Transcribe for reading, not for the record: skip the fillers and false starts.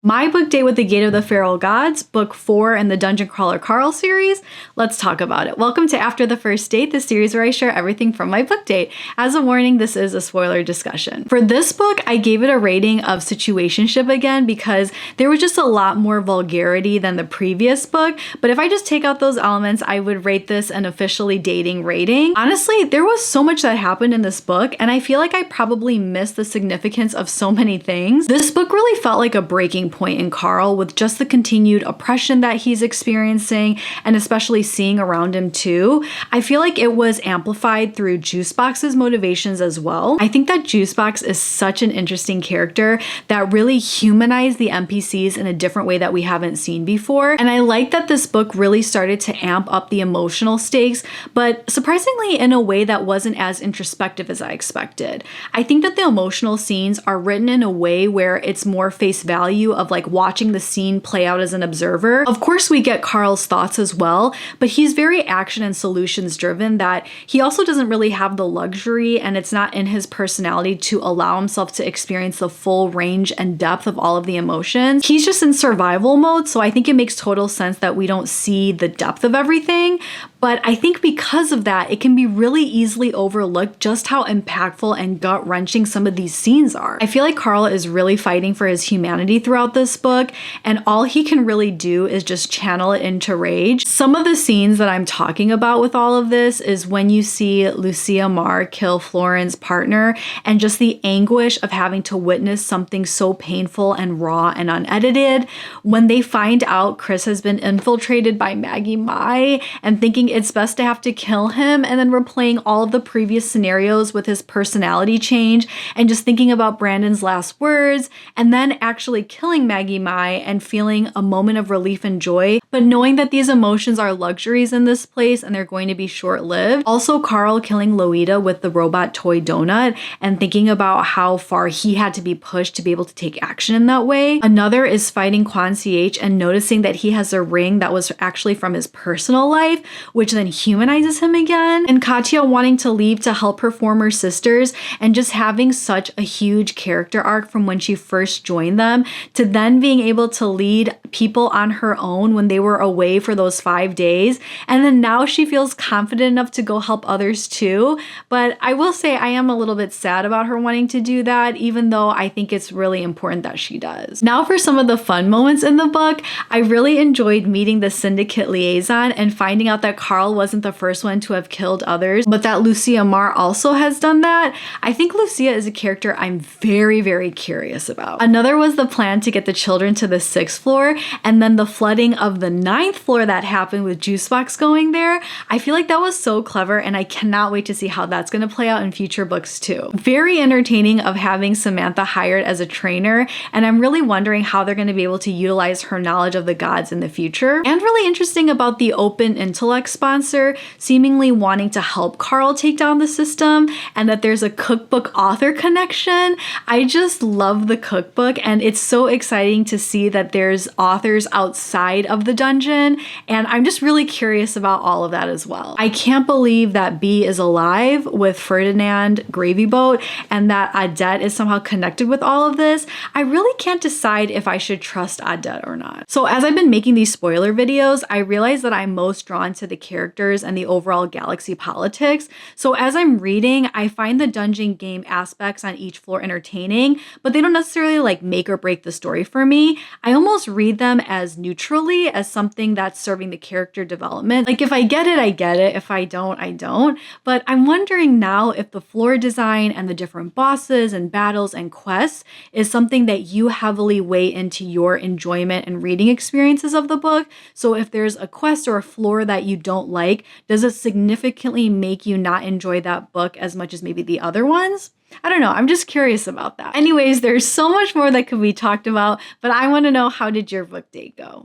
My book date with the Gate of the Feral Gods, book 4 in the Dungeon Crawler Carl series. Let's talk about it. Welcome to After the First Date, the series where I share everything from my book date. As a warning, this is a spoiler discussion. For this book, I gave it a rating of situationship again because there was just a lot more vulgarity than the previous book. But if I just take out those elements, I would rate this an officially dating rating. Honestly, there was so much that happened in this book, and I feel like I probably missed the significance of so many things. This book really felt like a breaking point in Carl, with just the continued oppression that he's experiencing and especially seeing around him too. I feel like it was amplified through Juicebox's motivations as well. I think that Juicebox is such an interesting character that really humanized the NPCs in a different way that we haven't seen before. And I like that this book really started to amp up the emotional stakes, but surprisingly in a way that wasn't as introspective as I expected. I think that the emotional scenes are written in a way where it's more face value of like watching the scene play out as an observer. Of course, we get Carl's thoughts as well, but he's very action and solutions driven, that he also doesn't really have the luxury, and it's not in his personality to allow himself to experience the full range and depth of all of the emotions. He's just in survival mode, so I think it makes total sense that we don't see the depth of everything. But I think because of that, it can be really easily overlooked just how impactful and gut-wrenching some of these scenes are. I feel like Carl is really fighting for his humanity throughout this book, and all he can really do is just channel it into rage. Some of the scenes that I'm talking about with all of this is when you see Lucia Marr kill Floren's partner, and just the anguish of having to witness something so painful and raw and unedited. When they find out Chris has been infiltrated by Maggie Mai and thinking it's best to have to kill him, and then replaying all of the previous scenarios with his personality change and just thinking about Brandon's last words, and then actually killing Maggie Mai and feeling a moment of relief and joy, but knowing that these emotions are luxuries in this place and they're going to be short-lived. Also, Carl killing Loida with the robot toy donut and thinking about how far he had to be pushed to be able to take action in that way. Another is fighting Quan CH and noticing that he has a ring that was actually from his personal life, which then humanizes him again. And Katya wanting to leave to help her former sisters, and just having such a huge character arc from when she first joined them to then being able to lead people on her own when they were away for those 5 days. And then now she feels confident enough to go help others too. But I will say I am a little bit sad about her wanting to do that, even though I think it's really important that she does. Now for some of the fun moments in the book, I really enjoyed meeting the syndicate liaison and finding out that Carl wasn't the first one to have killed others, but that Lucia Marr also has done that. I think Lucia is a character I'm very, very curious about. Another was the plan to get the children to the 6th floor, and then the flooding of the 9th floor that happened with Juicebox going there. I feel like that was so clever, and I cannot wait to see how that's going to play out in future books too. Very entertaining of having Samantha hired as a trainer, and I'm really wondering how they're going to be able to utilize her knowledge of the gods in the future. And really interesting about the open intellect sponsor seemingly wanting to help Carl take down the system, and that there's a cookbook author connection. I just love the cookbook, and it's so exciting to see that there's authors outside of the dungeon, and I'm just really curious about all of that as well. I can't believe that B is alive with Ferdinand Gravy Boat, and that Adet is somehow connected with all of this. I really can't decide if I should trust Adet or not. So as I've been making these spoiler videos, I realize that I'm most drawn to the characters and the overall galaxy politics. So as I'm reading, I find the dungeon game aspects on each floor entertaining, but they don't necessarily like make or break the story for me. I almost read them as neutrally, as something that's serving the character development. Like if I get it, I get it. If I don't, I don't. But I'm wondering now if the floor design and the different bosses and battles and quests is something that you heavily weigh into your enjoyment and reading experiences of the book. So if there's a quest or a floor that you don't like, does it significantly make you not enjoy that book as much as maybe the other ones? I don't know. I'm just curious about that. Anyways, there's so much more that could be talked about, but I want to know, how did your book date go?